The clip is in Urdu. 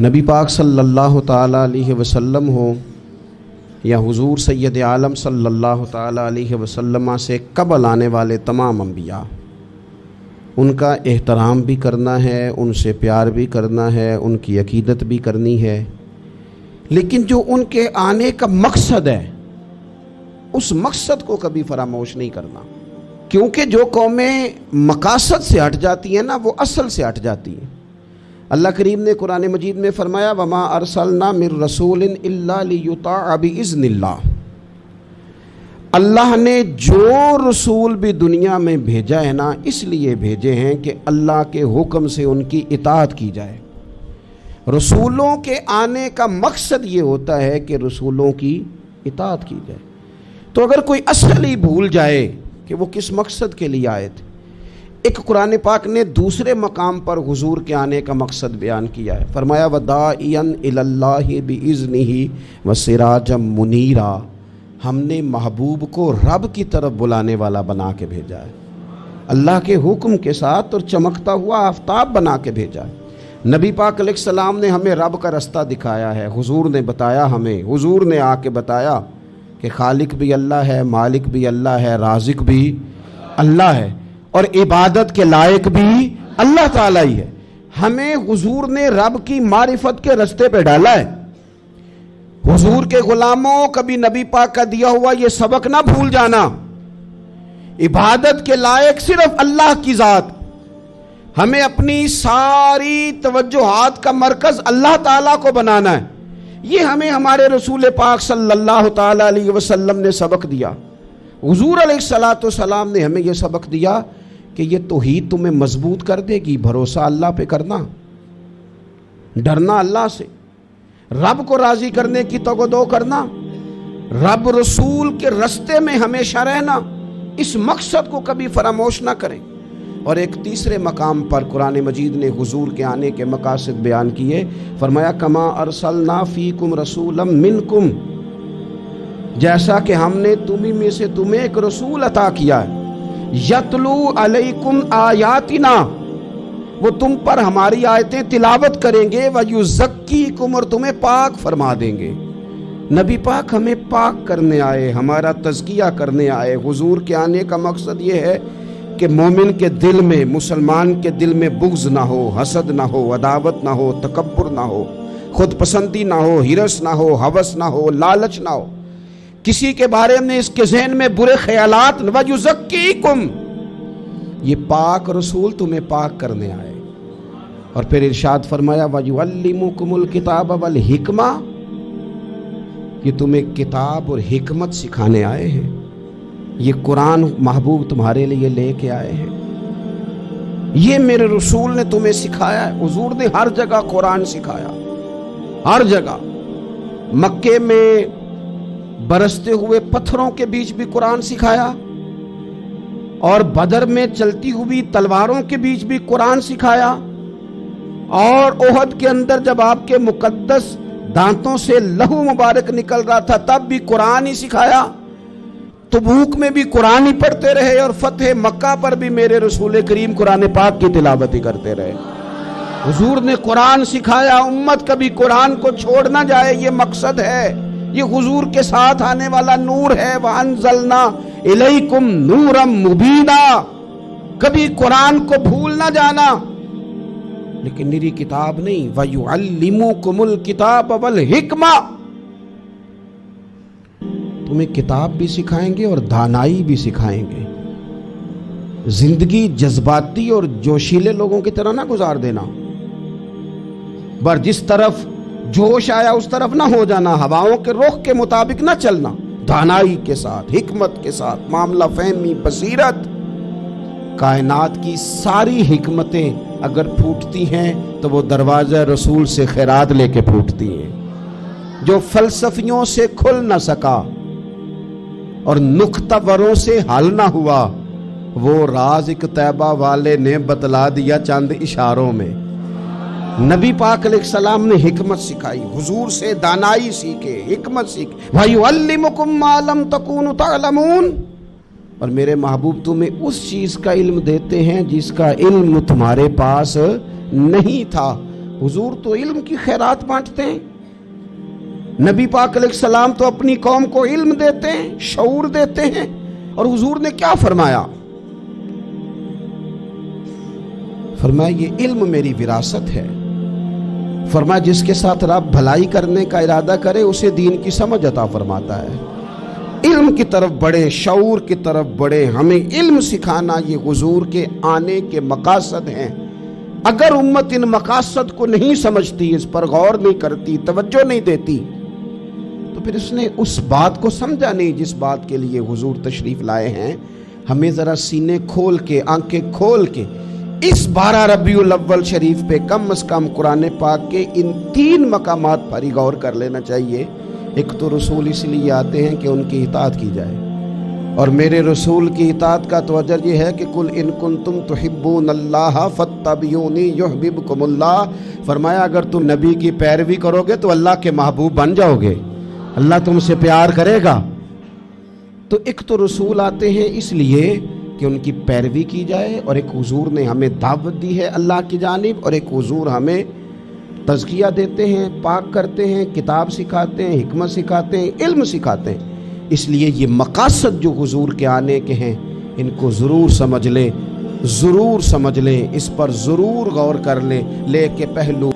نبی پاک صلی اللہ تعالیٰ علیہ وسلم ہو یا حضور سید عالم صلی اللہ تعالیٰ علیہ وسلم سے قبل آنے والے تمام انبیاء، ان کا احترام بھی کرنا ہے، ان سے پیار بھی کرنا ہے، ان کی عقیدت بھی کرنی ہے، لیکن جو ان کے آنے کا مقصد ہے اس مقصد کو کبھی فراموش نہیں کرنا، کیونکہ جو قومیں مقاصد سے ہٹ جاتی ہیں نا وہ اصل سے ہٹ جاتی ہیں۔ اللہ کریم نے قرآن مجید میں فرمایا وَمَا أَرْسَلْنَا مِن رَسُولٍ إِلَّا لِيُطَاعَ بِإِذْنِ اللَّهِ، اللہ نے جو رسول بھی دنیا میں بھیجا ہے نا اس لیے بھیجے ہیں کہ اللہ کے حکم سے ان کی اطاعت کی جائے۔ رسولوں کے آنے کا مقصد یہ ہوتا ہے کہ رسولوں کی اطاعت کی جائے۔ تو اگر کوئی اصل ہی بھول جائے کہ وہ کس مقصد کے لیے آئے تھے، ایک قرآن پاک نے دوسرے مقام پر حضور کے آنے کا مقصد بیان کیا ہے، فرمایا وَدَاعِيًا إِلَى اللَّهِ بِإِذْنِهِ وَسِرَاجًا مُنِيرًا، ہم نے محبوب کو رب کی طرف بلانے والا بنا کے بھیجا ہے، اللہ کے حکم کے ساتھ اور چمکتا ہوا آفتاب بنا کے بھیجا ہے۔ نبی پاک علیہ السلام نے ہمیں رب کا رستہ دکھایا ہے، حضور نے بتایا ہمیں، حضور نے آ کے بتایا کہ خالق بھی اللہ ہے، مالک بھی اللہ ہے، رازق بھی اللہ ہے، اور عبادت کے لائق بھی اللہ تعالیٰ ہی ہے۔ ہمیں حضور نے رب کی معرفت کے رستے پہ ڈالا ہے۔ حضور کے غلاموں کبھی نبی پاک کا دیا ہوا یہ سبق نہ بھول جانا، عبادت کے لائق صرف اللہ کی ذات، ہمیں اپنی ساری توجہات کا مرکز اللہ تعالیٰ کو بنانا ہے۔ یہ ہمیں ہمارے رسول پاک صلی اللہ تعالیٰ علیہ وسلم نے سبق دیا۔ حضور علیہ السلام نے ہمیں یہ سبق دیا کہ یہ توحید تمہیں مضبوط کر دے گی، بھروسہ اللہ پہ کرنا، ڈرنا اللہ سے، رب کو راضی کرنے کی توقع کرنا، رب رسول کے رستے میں ہمیشہ رہنا، اس مقصد کو کبھی فراموش نہ کریں۔ اور ایک تیسرے مقام پر قرآن مجید نے حضور کے آنے کے مقاصد بیان کیے، فرمایا کما ارسلنا فیکم رسولا منکم، جیسا کہ ہم نے تمہیں میں سے تمہیں ایک رسول عطا کیا ہے، یتلو علیکم آیاتنا، وہ تم پر ہماری آیتیں تلاوت کریں گے، ویزکیکم، اور تمہیں پاک فرما دیں گے۔ نبی پاک ہمیں پاک کرنے آئے، ہمارا تزکیہ کرنے آئے۔ حضور کے آنے کا مقصد یہ ہے کہ مومن کے دل میں، مسلمان کے دل میں بغض نہ ہو، حسد نہ ہو، عداوت نہ ہو، تکبر نہ ہو، خود پسندی نہ ہو، ہرس نہ ہو، ہوس نہ ہو، لالچ نہ ہو، کسی کے بارے میں اس کے ذہن میں برے خیالات، وَيُزَكِّيكُمْ، یہ پاک رسول تمہیں پاک کرنے آئے۔ اور پھر ارشاد فرمایا وَيُعَلِّمُكُمُ الْكِتَابَ وَالْحِكْمَةَ، یہ تمہیں کتاب اور حکمت سکھانے آئے ہیں، یہ قرآن محبوب تمہارے لیے لے کے آئے ہیں، یہ میرے رسول نے تمہیں سکھایا ہے۔ حضور نے ہر جگہ قرآن سکھایا، ہر جگہ، مکے میں برستے ہوئے پتھروں کے بیچ بھی قرآن سکھایا، اور بدر میں چلتی ہوئی تلواروں کے بیچ بھی قرآن سکھایا، اور احد کے اندر جب آپ کے مقدس دانتوں سے لہو مبارک نکل رہا تھا تب بھی قرآن ہی سکھایا، تبوک میں بھی قرآن ہی پڑھتے رہے، اور فتح مکہ پر بھی میرے رسول کریم قرآن پاک کی تلاوت ہی کرتے رہے۔ حضور نے قرآن سکھایا، امت کبھی قرآن کو چھوڑ نہ جائے، یہ مقصد ہے، یہ حضور کے ساتھ آنے والا نور ہے۔ وَأَنزَلْنَا إِلَيْكُمْ نُورًا مُبِينًا، کبھی قرآن کو بھول نہ جانا، لیکن میری کتاب نہیں، وَيُعَلِّمُكُمُ الْكِتَابَ وَالْحِكْمَةَ، تمہیں کتاب بھی سکھائیں گے اور دانائی بھی سکھائیں گے۔ زندگی جذباتی اور جوشیلے لوگوں کی طرح نہ گزار دینا، جس طرف جوش آیا اس طرف نہ ہو جانا، ہواؤں کے رخ کے مطابق نہ چلنا، دانائی کے ساتھ، حکمت کے ساتھ، معاملہ فہمی، بصیرت۔ کائنات کی ساری حکمتیں اگر پھوٹتی ہیں تو وہ دروازہ رسول سے خیرات لے کے پھوٹتی ہیں۔ جو فلسفیوں سے کھل نہ سکا اور نکتہ وروں سے حل نہ ہوا، وہ راز ایک طیبہ والے نے بتلا دیا چند اشاروں میں۔ نبی پاک علیہ السلام نے حکمت سکھائی، حضور سے دانائی سیکھے، حکمت سیکھے۔ وَيُعَلِّمُكُم مَّا لَمْ تَكُونُوا تَعْلَمُونَ، اور میرے محبوب تمہیں اس چیز کا علم دیتے ہیں جس کا علم تمہارے پاس نہیں تھا۔ حضور تو علم کی خیرات بانٹتے ہیں، نبی پاک علیہ السلام تو اپنی قوم کو علم دیتے ہیں، شعور دیتے ہیں۔ اور حضور نے کیا فرمایا؟ فرمایا یہ علم میری وراثت ہے۔ فرمایا جس کے ساتھ رب بھلائی کرنے کا ارادہ کرے اسے دین کی سمجھ عطا فرماتا ہے۔ علم کی طرف بڑھے، شعور کی طرف بڑھے، ہمیں علم سکھانا یہ حضور کے آنے کے مقاصد ہیں۔ اگر امت ان مقاصد کو نہیں سمجھتی، اس پر غور نہیں کرتی، توجہ نہیں دیتی، تو پھر اس نے اس بات کو سمجھا نہیں جس بات کے لیے حضور تشریف لائے ہیں۔ ہمیں ذرا سینے کھول کے، آنکھیں کھول کے اس 12 ربیع الاول شریف پہ کم از کم قرآن پاک کے ان 3 مقامات پر ہی غور کر لینا چاہیے۔ ایک تو رسول اس لیے آتے ہیں کہ ان کی اطاعت کی جائے، اور میرے رسول کی اطاعت کا تو اجر یہ ہے کہ قل ان کنتم تحبون اللہ فاتبعونی یحببکم اللہ۔ فرمایا اگر تم نبی کی پیروی کرو گے تو اللہ کے محبوب بن جاؤ گے، اللہ تم سے پیار کرے گا۔ تو ایک تو رسول آتے ہیں اس لیے کہ ان کی پیروی کی جائے، اور ایک حضور نے ہمیں دعوت دی ہے اللہ کی جانب، اور ایک حضور ہمیں تزکیہ دیتے ہیں، پاک کرتے ہیں، کتاب سکھاتے ہیں، حکمت سکھاتے ہیں، علم سکھاتے ہیں۔ اس لیے یہ مقاصد جو حضور کے آنے کے ہیں ان کو ضرور سمجھ لیں، ضرور سمجھ لیں، اس پر ضرور غور کر لیں، لے کے پہلو